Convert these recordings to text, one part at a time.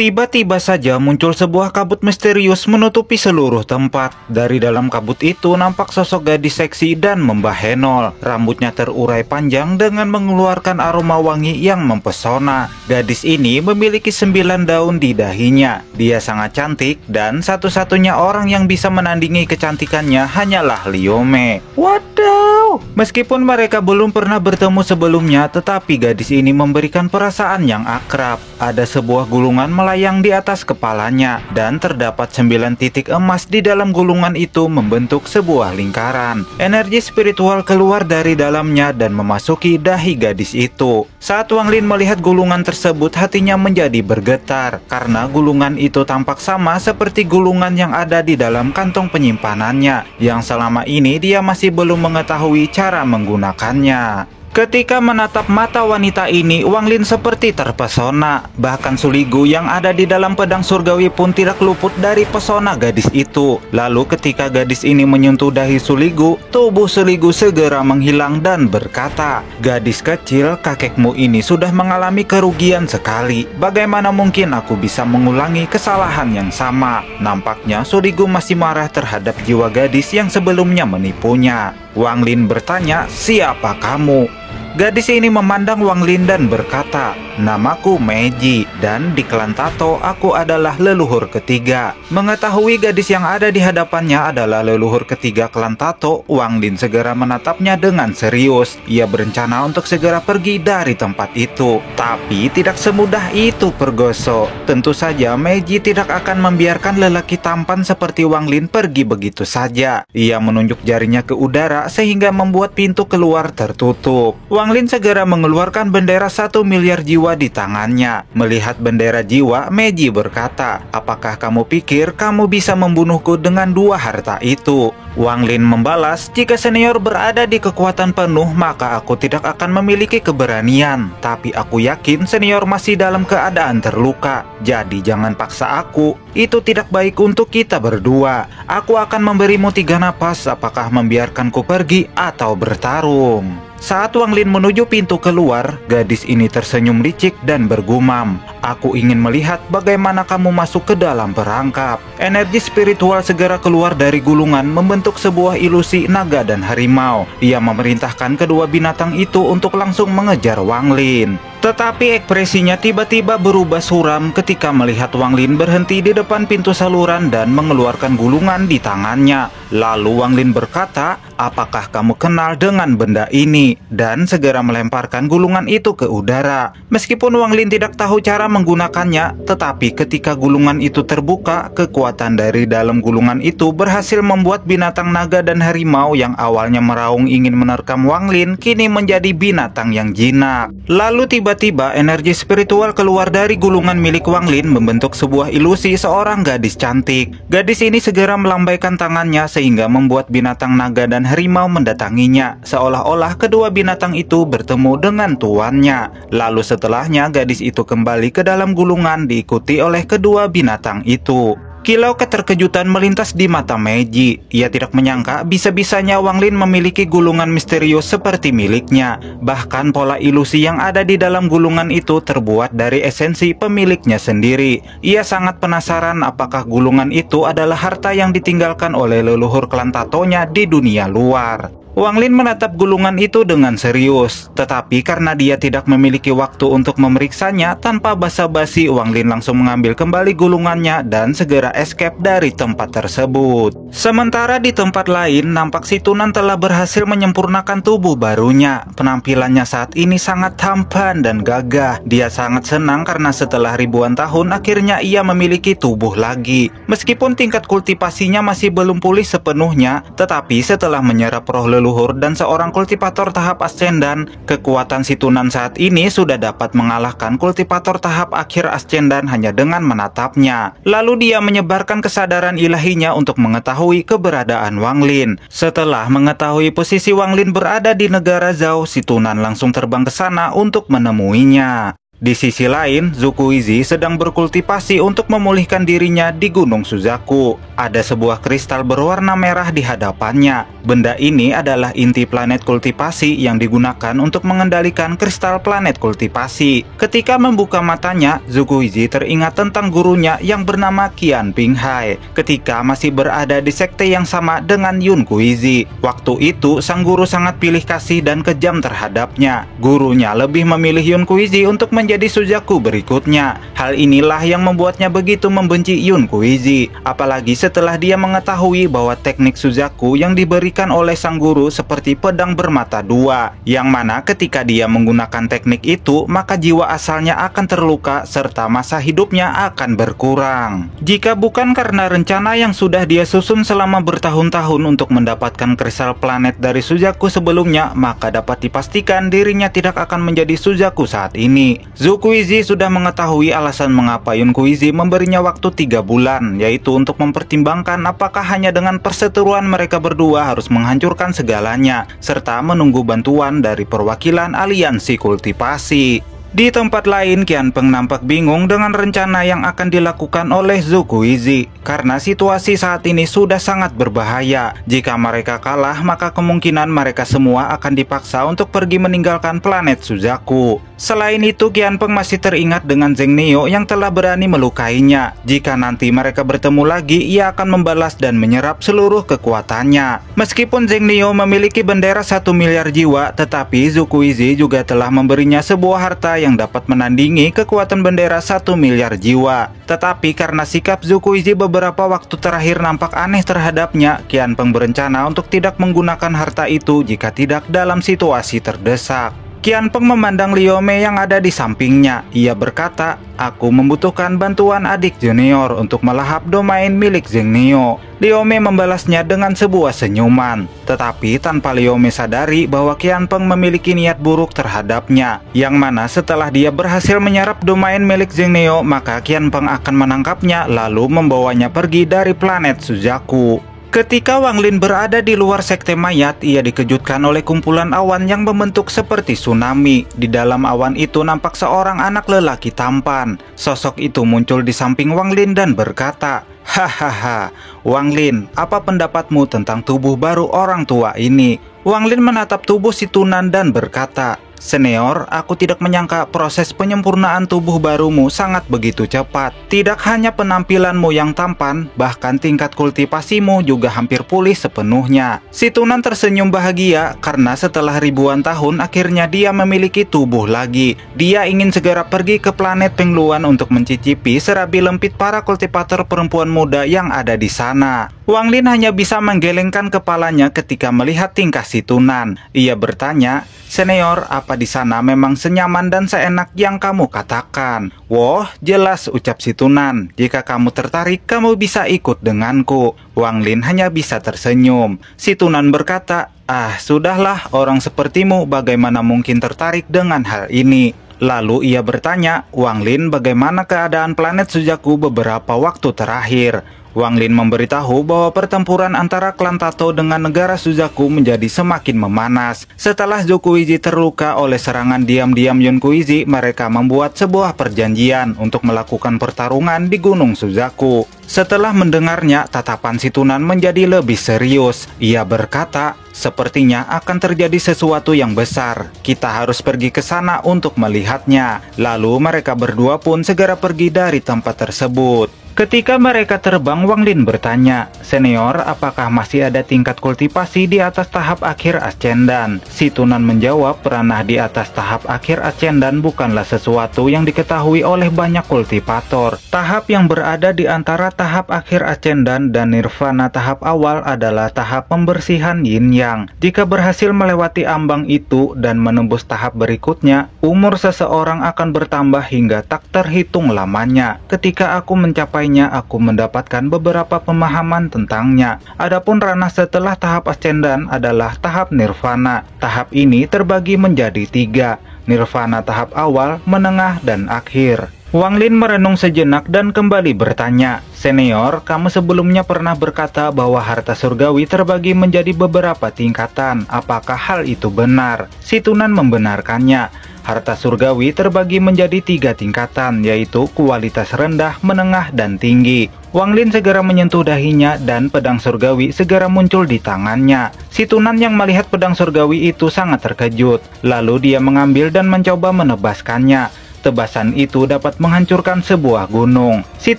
Tiba-tiba saja muncul sebuah kabut misterius menutupi seluruh tempat. Dari dalam kabut itu nampak sosok gadis seksi dan membahenol. Rambutnya terurai panjang dengan mengeluarkan aroma wangi yang mempesona. Gadis ini memiliki 9 daun di dahinya. Dia sangat cantik dan satu-satunya orang yang bisa menandingi kecantikannya hanyalah Lyome. Wadaw! Meskipun mereka belum pernah bertemu sebelumnya, tetapi gadis ini memberikan perasaan yang akrab. Ada sebuah gulungan melayang di atas kepalanya dan terdapat 9 titik emas di dalam gulungan itu membentuk sebuah lingkaran. Energi spiritual keluar dari dalamnya dan memasuki dahi gadis itu. Saat Wang Lin melihat gulungan tersebut, hatinya menjadi bergetar karena gulungan itu tampak sama seperti gulungan yang ada di dalam kantong penyimpanannya yang selama ini dia masih belum mengetahui cara menggunakannya. Ketika menatap mata wanita ini, Wang Lin seperti terpesona. Bahkan Suligu yang ada di dalam pedang surgawi pun tidak luput dari pesona gadis itu. Lalu ketika gadis ini menyentuh dahi Suligu, tubuh Suligu segera menghilang dan berkata, "Gadis kecil, kakekmu ini sudah mengalami kerugian sekali. Bagaimana mungkin aku bisa mengulangi kesalahan yang sama?" Nampaknya Suligu masih marah terhadap jiwa gadis yang sebelumnya menipunya. Wang Lin bertanya, "Siapa kamu?" Gadis ini memandang Wang Lin dan berkata, "Namaku Meiji dan di klan Tato aku adalah leluhur ketiga." Mengetahui gadis yang ada di hadapannya adalah leluhur ketiga klan Tato, Wang Lin segera menatapnya dengan serius. Ia berencana untuk segera pergi dari tempat itu. Tapi tidak semudah itu, Pergoso. Tentu saja Meiji tidak akan membiarkan lelaki tampan seperti Wang Lin pergi begitu saja. Ia menunjuk jarinya ke udara sehingga membuat pintu keluar tertutup. Wang Lin segera mengeluarkan bendera 1 miliar jiwa di tangannya. Melihat bendera jiwa, Meiji berkata, "Apakah kamu pikir kamu bisa membunuhku dengan 2 harta itu?" Wang Lin membalas, "Jika senior berada di kekuatan penuh, maka aku tidak akan memiliki keberanian. Tapi aku yakin senior masih dalam keadaan terluka. Jadi jangan paksa aku. Itu tidak baik untuk kita berdua. Aku akan memberimu 3 napas, apakah membiarkanku pergi atau bertarung." Saat Wang Lin menuju pintu keluar, gadis ini tersenyum licik dan bergumam, "Aku ingin melihat bagaimana kamu masuk ke dalam perangkap." Energi spiritual segera keluar dari gulungan membentuk sebuah ilusi naga dan harimau. Ia memerintahkan kedua binatang itu untuk langsung mengejar Wang Lin. Tetapi ekspresinya tiba-tiba berubah suram ketika melihat Wang Lin berhenti di depan pintu saluran dan mengeluarkan gulungan di tangannya. Lalu Wang Lin berkata, "Apakah kamu kenal dengan benda ini?" Dan segera melemparkan gulungan itu ke udara. Meskipun Wang Lin tidak tahu cara menggunakannya, tetapi ketika gulungan itu terbuka, kekuatan dari dalam gulungan itu berhasil membuat binatang naga dan harimau yang awalnya meraung ingin menerkam Wang Lin kini menjadi binatang yang jinak. Lalu tiba-tiba energi spiritual keluar dari gulungan milik Wang Lin membentuk sebuah ilusi seorang gadis cantik. Gadis ini segera melambaikan tangannya sehingga membuat binatang naga dan harimau mendatanginya, seolah-olah kedua binatang itu bertemu dengan tuannya. Lalu setelahnya gadis itu kembali ke dalam gulungan diikuti oleh kedua binatang itu. Kilau keterkejutan melintas di mata Meiji. Ia tidak menyangka bisa-bisanya Wang Lin memiliki gulungan misterius seperti miliknya. Bahkan pola ilusi yang ada di dalam gulungan itu terbuat dari esensi pemiliknya sendiri. Ia sangat penasaran apakah gulungan itu adalah harta yang ditinggalkan oleh leluhur klan Tatonya di dunia luar. Wang Lin menatap gulungan itu dengan serius, tetapi karena dia tidak memiliki waktu untuk memeriksanya, tanpa basa-basi Wang Lin langsung mengambil kembali gulungannya dan segera escape dari tempat tersebut. Sementara di tempat lain, nampak si Tunan telah berhasil menyempurnakan tubuh barunya. Penampilannya saat ini sangat tampan dan gagah. Dia sangat senang karena setelah ribuan tahun akhirnya ia memiliki tubuh lagi. Meskipun tingkat kultivasinya masih belum pulih sepenuhnya, tetapi setelah menyerap roh leluhur dan seorang kultivator tahap ascendan, kekuatan si Tunan saat ini sudah dapat mengalahkan kultivator tahap akhir ascendan hanya dengan menatapnya. Lalu dia menyebarkan kesadaran ilahinya untuk mengetahui keberadaan Wang Lin. Setelah mengetahui posisi Wang Lin berada di negara Zhao, si Tunan langsung terbang ke sana untuk menemuinya. Di sisi lain, Zukuizi sedang berkultivasi untuk memulihkan dirinya di Gunung Suzaku. Ada sebuah kristal berwarna merah di hadapannya. Benda ini adalah inti planet kultivasi yang digunakan untuk mengendalikan kristal planet kultivasi. Ketika membuka matanya, Zukuizi teringat tentang gurunya yang bernama Qian Pinghai ketika masih berada di sekte yang sama dengan Yun Kuizi. Waktu itu, sang guru sangat pilih kasih dan kejam terhadapnya. Gurunya lebih memilih Yun Kuizi untuk menjadi Suzaku berikutnya. Hal inilah yang membuatnya begitu membenci Yun Kuizi. Apalagi setelah dia mengetahui bahwa teknik Suzaku yang diberikan oleh sang guru seperti pedang bermata dua, yang mana ketika dia menggunakan teknik itu, maka jiwa asalnya akan terluka serta masa hidupnya akan berkurang. Jika bukan karena rencana yang sudah dia susun selama bertahun-tahun untuk mendapatkan kristal planet dari Suzaku sebelumnya, maka dapat dipastikan dirinya tidak akan menjadi Suzaku saat ini. Zukuizi sudah mengetahui alasan mengapa Yun Kuizi memberinya waktu 3 bulan, yaitu untuk mempertimbangkan apakah hanya dengan perseteruan mereka berdua harus menghancurkan segalanya, serta menunggu bantuan dari perwakilan aliansi kultivasi. Di tempat lain, Qian Peng nampak bingung dengan rencana yang akan dilakukan oleh Zukuizi karena situasi saat ini sudah sangat berbahaya. Jika mereka kalah, maka kemungkinan mereka semua akan dipaksa untuk pergi meninggalkan planet Suzaku. Selain itu, Qian Peng masih teringat dengan Zheng Nio yang telah berani melukainya. Jika nanti mereka bertemu lagi, ia akan membalas dan menyerap seluruh kekuatannya. Meskipun Zheng Nio memiliki bendera 1 miliar jiwa, tetapi Zukuizi juga telah memberinya sebuah harta yang dapat menandingi kekuatan bendera 1 miliar jiwa. Tetapi karena sikap Zukuizi beberapa waktu terakhir nampak aneh terhadapnya, Qian Peng berencana untuk tidak menggunakan harta itu jika tidak dalam situasi terdesak. Qian Peng memandang Liu Mei yang ada di sampingnya. Ia berkata, "Aku membutuhkan bantuan adik junior untuk melahap domain milik Zheng Nio." Liu Mei membalasnya dengan sebuah senyuman. Tetapi tanpa Liu Mei sadari bahwa Qian Peng memiliki niat buruk terhadapnya, yang mana setelah dia berhasil menyerap domain milik Zheng Nio, maka Qian Peng akan menangkapnya lalu membawanya pergi dari planet Suzaku. Ketika Wang Lin berada di luar sekte mayat, ia dikejutkan oleh kumpulan awan yang membentuk seperti tsunami. Di dalam awan itu nampak seorang anak lelaki tampan. Sosok itu muncul di samping Wang Lin dan berkata, "Hahaha, Wang Lin, apa pendapatmu tentang tubuh baru orang tua ini?" Wang Lin menatap tubuh si Tunan dan berkata, "Senior, aku tidak menyangka proses penyempurnaan tubuh barumu sangat begitu cepat. Tidak hanya penampilanmu yang tampan, bahkan tingkat kultivasimu juga hampir pulih sepenuhnya." Si Tunan tersenyum bahagia karena setelah ribuan tahun akhirnya dia memiliki tubuh lagi. Dia ingin segera pergi ke planet Pengluan untuk mencicipi serabi lempit para kultivator perempuan muda yang ada di sana. Wang Lin hanya bisa menggelengkan kepalanya ketika melihat tingkah si Tunan. Ia bertanya, "Senior, apa di sana memang senyaman dan seenak yang kamu katakan?" "Woh, jelas," ucap si Tunan. "Jika kamu tertarik, kamu bisa ikut denganku." Wang Lin hanya bisa tersenyum. Si Tunan berkata, "Ah, sudahlah, orang sepertimu bagaimana mungkin tertarik dengan hal ini?" Lalu ia bertanya, "Wang Lin, bagaimana keadaan planet Suzaku beberapa waktu terakhir?" Wang Lin memberitahu bahwa pertempuran antara klan Tato dengan negara Suzaku menjadi semakin memanas. Setelah Zukuizi terluka oleh serangan diam-diam Yun Kuizi, mereka membuat sebuah perjanjian untuk melakukan pertarungan di Gunung Suzaku. Setelah mendengarnya, tatapan si Tunan menjadi lebih serius. Ia berkata, "Sepertinya akan terjadi sesuatu yang besar. Kita harus pergi ke sana untuk melihatnya." Lalu mereka berdua pun segera pergi dari tempat tersebut. Ketika mereka terbang, Wang Lin bertanya, "Senior, apakah masih ada tingkat kultivasi di atas tahap akhir Ascendan?" Si Tunan menjawab, "Ranah di atas tahap akhir Ascendan bukanlah sesuatu yang diketahui oleh banyak kultivator. Tahap yang berada di antara tahap akhir Ascendan dan Nirvana tahap awal adalah tahap pembersihan Yin Yang. Jika berhasil melewati ambang itu dan menembus tahap berikutnya, umur seseorang akan bertambah hingga tak terhitung lamanya. Ketika aku mencapainya, aku mendapatkan beberapa pemahaman tentangnya. Adapun ranah setelah tahap Ascendan adalah tahap Nirvana. Tahap ini terbagi menjadi 3, Nirvana tahap awal, menengah, dan akhir." Wang Lin merenung sejenak dan kembali bertanya, "Senior, kamu sebelumnya pernah berkata bahwa harta surgawi terbagi menjadi beberapa tingkatan. Apakah hal itu benar?" Si Tunan membenarkannya. Harta surgawi terbagi menjadi 3 tingkatan, yaitu kualitas rendah, menengah, dan tinggi. Wang Lin segera menyentuh dahinya dan pedang surgawi segera muncul di tangannya. Si Tunan yang melihat pedang surgawi itu sangat terkejut. Lalu dia mengambil dan mencoba menebaskannya. Tebasan itu dapat menghancurkan sebuah gunung. Si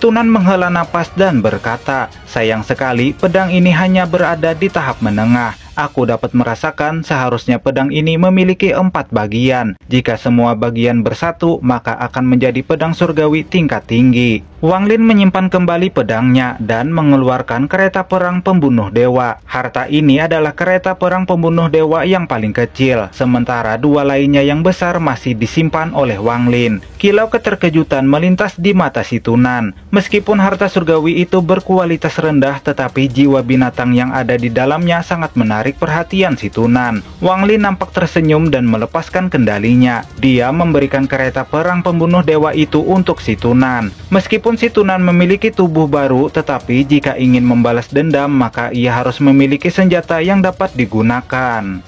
Tunan menghela napas dan berkata, "Sayang sekali pedang ini hanya berada di tahap menengah. Aku dapat merasakan seharusnya pedang ini memiliki 4 bagian. Jika semua bagian bersatu, maka akan menjadi pedang surgawi tingkat tinggi." Wang Lin menyimpan kembali pedangnya dan mengeluarkan kereta perang pembunuh dewa. Harta ini adalah kereta perang pembunuh dewa yang paling kecil, sementara 2 lainnya yang besar masih disimpan oleh Wang Lin. Kilau keterkejutan melintas di mata si Tunan. Meskipun harta surgawi itu berkualitas rendah, tetapi jiwa binatang yang ada di dalamnya sangat menarik perhatian si Tunan. Wang Lin nampak tersenyum dan melepaskan kendalinya. Dia memberikan kereta perang pembunuh dewa itu untuk si Tunan. Meskipun si Tunan memiliki tubuh baru, tetapi jika ingin membalas dendam, maka ia harus memiliki senjata yang dapat digunakan.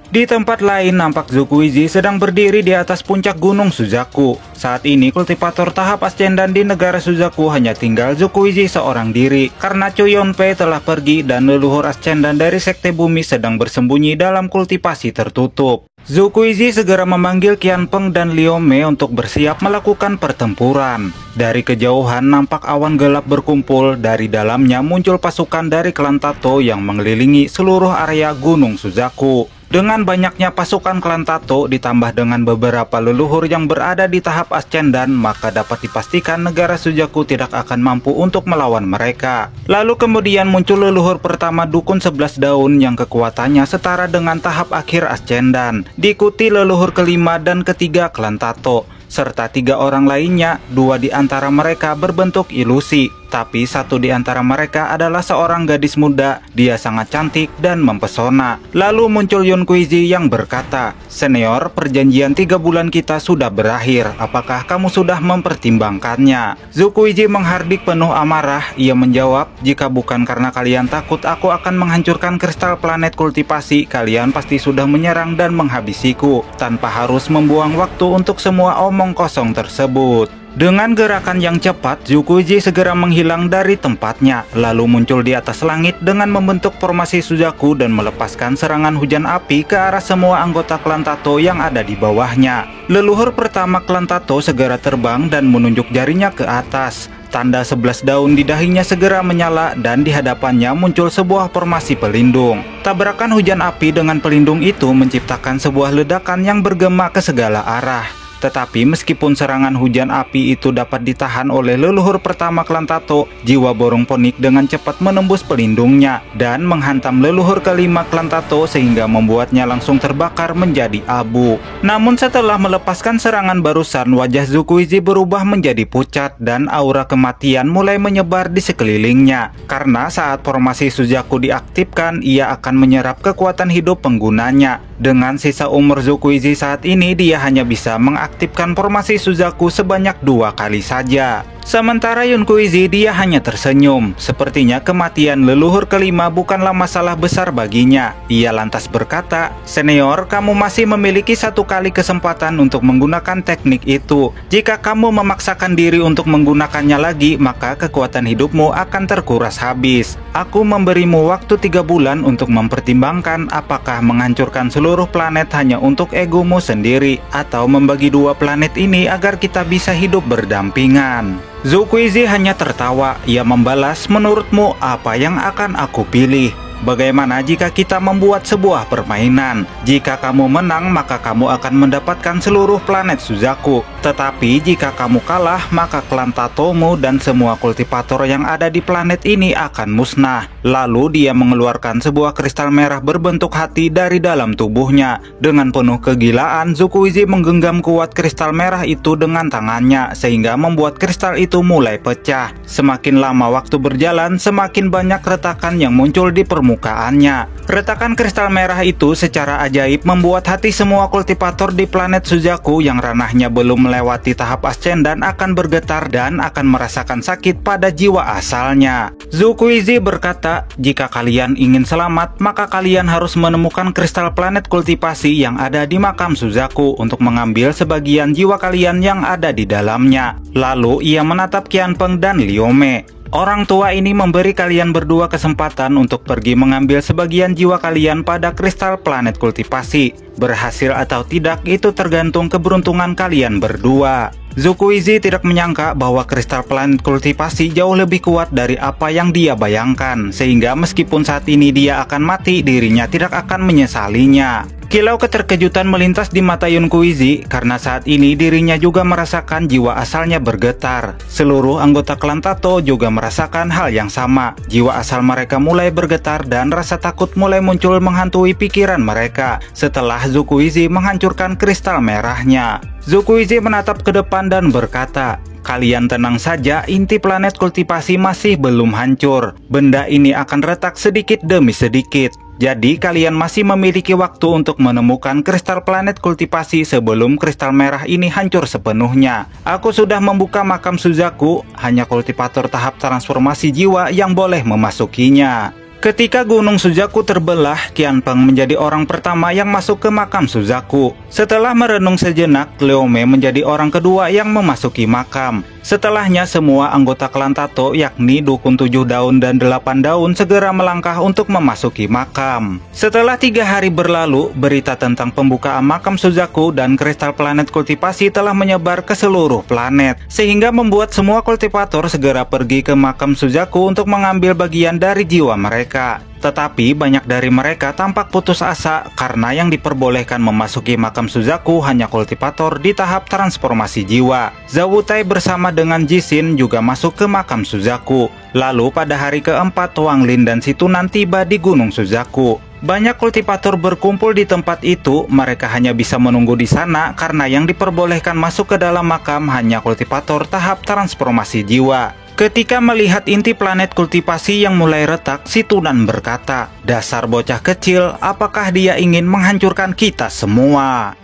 Di tempat lain, nampak Zukuizi sedang berdiri di atas puncak gunung Suzaku. Saat ini, kultivator tahap Ascendan di negara Suzaku hanya tinggal Zukuizi seorang diri, karena Chuyonpei telah pergi dan leluhur Ascendan dari Sekte Bumi sedang bersembunyi dalam kultivasi tertutup. Zukuizi segera memanggil Qianpeng dan Liu Mei untuk bersiap melakukan pertempuran. Dari kejauhan nampak awan gelap berkumpul, dari dalamnya muncul pasukan dari klan Tato yang mengelilingi seluruh area gunung Suzaku. Dengan banyaknya pasukan klan Tato ditambah dengan beberapa leluhur yang berada di tahap Ascendan, maka dapat dipastikan negara Suzaku tidak akan mampu untuk melawan mereka. Lalu kemudian muncul leluhur pertama Dukun 11 Daun yang kekuatannya setara dengan tahap akhir Ascendan, diikuti leluhur kelima dan ketiga klan Tato, serta 3 orang lainnya. 2 di antara mereka berbentuk ilusi, tapi 1 di antara mereka adalah seorang gadis muda. Dia sangat cantik dan mempesona. Lalu muncul Yunkuizi yang berkata, "Senior, perjanjian 3 bulan kita sudah berakhir. Apakah kamu sudah mempertimbangkannya?" Zukuizi menghardik penuh amarah. Ia menjawab, "Jika bukan karena kalian takut aku akan menghancurkan kristal planet kultivasi, kalian pasti sudah menyerang dan menghabisiku tanpa harus membuang waktu untuk semua omong kosong tersebut." Dengan gerakan yang cepat, Zukuizi segera menghilang dari tempatnya, lalu muncul di atas langit dengan membentuk formasi Suzaku dan melepaskan serangan hujan api ke arah semua anggota klan Tato yang ada di bawahnya. Leluhur pertama klan Tato segera terbang dan menunjuk jarinya ke atas. Tanda 11 daun di dahinya segera menyala dan di hadapannya muncul sebuah formasi pelindung. Tabrakan hujan api dengan pelindung itu menciptakan sebuah ledakan yang bergema ke segala arah. Tetapi meskipun serangan hujan api itu dapat ditahan oleh leluhur pertama klan Tato, jiwa borong ponik dengan cepat menembus pelindungnya dan menghantam leluhur kelima klan Tato sehingga membuatnya langsung terbakar menjadi abu. Namun setelah melepaskan serangan barusan, wajah Zukuizi berubah menjadi pucat dan aura kematian mulai menyebar di sekelilingnya. Karena saat formasi Suzaku diaktifkan, ia akan menyerap kekuatan hidup penggunanya. Dengan sisa umur Zukuizi saat ini, dia hanya bisa mengaktifkan formasi Suzaku sebanyak 2 kali saja. Sementara Yunkuizi, dia hanya tersenyum. Sepertinya kematian leluhur kelima bukanlah masalah besar baginya. Ia lantas berkata, "Senior, kamu masih memiliki 1 kali kesempatan untuk menggunakan teknik itu. Jika kamu memaksakan diri untuk menggunakannya lagi, maka kekuatan hidupmu akan terkuras habis. Aku memberimu waktu 3 bulan untuk mempertimbangkan apakah menghancurkan seluruh planet hanya untuk egomu sendiri, atau membagi 2 planet ini agar kita bisa hidup berdampingan." Zukuizi hanya tertawa. Ia membalas, "Menurutmu apa yang akan aku pilih? Bagaimana jika kita membuat sebuah permainan? Jika kamu menang, maka kamu akan mendapatkan seluruh planet Suzaku. Tetapi jika kamu kalah, maka klan Tatomu dan semua kultivator yang ada di planet ini akan musnah." Lalu dia mengeluarkan sebuah kristal merah berbentuk hati dari dalam tubuhnya. Dengan penuh kegilaan, Zukuizi menggenggam kuat kristal merah itu dengan tangannya, sehingga membuat kristal itu mulai pecah. Semakin lama waktu berjalan, semakin banyak retakan yang muncul di permukaan permukaannya. Retakan kristal merah itu secara ajaib membuat hati semua kultivator di planet Suzaku yang ranahnya belum melewati tahap ascendan akan bergetar dan akan merasakan sakit pada jiwa asalnya. Zukuizi berkata, jika kalian ingin selamat, maka kalian harus menemukan kristal planet kultivasi yang ada di makam Suzaku untuk mengambil sebagian jiwa kalian yang ada di dalamnya. Lalu ia menatap Qianpeng dan Liu Mei. Orang tua ini memberi kalian berdua kesempatan untuk pergi mengambil sebagian jiwa kalian pada kristal planet kultivasi. Berhasil atau tidak itu tergantung keberuntungan kalian berdua. Zukuizi tidak menyangka bahwa kristal planet kultivasi jauh lebih kuat dari apa yang dia bayangkan, sehingga meskipun saat ini dia akan mati, dirinya tidak akan menyesalinya. Kilau keterkejutan melintas di mata Yunkuizi karena saat ini dirinya juga merasakan jiwa asalnya bergetar. Seluruh anggota klan Tato juga merasakan hal yang sama. Jiwa asal mereka mulai bergetar dan rasa takut mulai muncul menghantui pikiran mereka setelah Zukuizi menghancurkan kristal merahnya. Zukuizi menatap ke depan dan berkata, "Kalian tenang saja, inti planet kultivasi masih belum hancur. Benda ini akan retak sedikit demi sedikit. Jadi kalian masih memiliki waktu untuk menemukan kristal planet kultivasi sebelum kristal merah ini hancur sepenuhnya. Aku sudah membuka makam Suzaku, hanya kultivator tahap transformasi jiwa yang boleh memasukinya." Ketika Gunung Suzaku terbelah, Qianpeng menjadi orang pertama yang masuk ke makam Suzaku. Setelah merenung sejenak, Liu Mei menjadi orang kedua yang memasuki makam. Setelahnya semua anggota klan Tato yakni Dukun 7 Daun dan 8 Daun segera melangkah untuk memasuki makam. Setelah 3 hari berlalu, berita tentang pembukaan makam Suzaku dan kristal planet kultivasi telah menyebar ke seluruh planet, sehingga membuat semua kultivator segera pergi ke makam Suzaku untuk mengambil bagian dari jiwa mereka. Tetapi banyak dari mereka tampak putus asa karena yang diperbolehkan memasuki makam Suzaku hanya kultivator di tahap transformasi jiwa. Zhao Tai bersama dengan Jixin juga masuk ke makam Suzaku. Lalu pada hari keempat, Wang Lin dan Si Tunan tiba di Gunung Suzaku. Banyak kultivator berkumpul di tempat itu. Mereka hanya bisa menunggu di sana karena yang diperbolehkan masuk ke dalam makam hanya kultivator tahap transformasi jiwa. Ketika melihat inti planet kultivasi yang mulai retak, Si Tunan berkata, "Dasar bocah kecil, apakah dia ingin menghancurkan kita semua?"